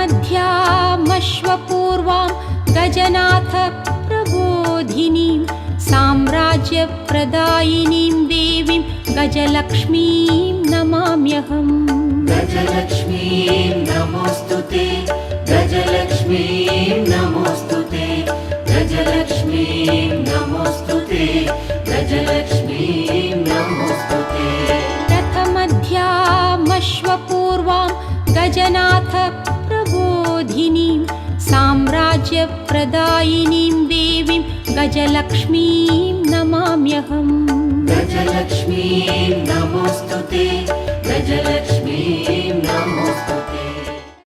रथमध्यामश्वपूर्वां गजनाथ प्रबोधिनीं साम्राज्यप्रदायिनीं देवीं गजलक्ष्मीं नमाम्यहम्। गजलक्ष्मीं नमोऽस्तुते, गजलक्ष्मीं नमोऽस्तुते, गजलक्ष्मीं नमोऽस्तुते, गजलक्ष्मीं नमोऽस्तुते। रथमध्यामश्वपूर्वां गजनाथ प्रबोधिनीं साम्राज्यप्रदायिनीं देवीं गजलक्ष्मीं नमाम्यहम्। गजलक्ष्मीं नमोऽस्तुते, गजलक्ष्मीं नमोऽस्तुते।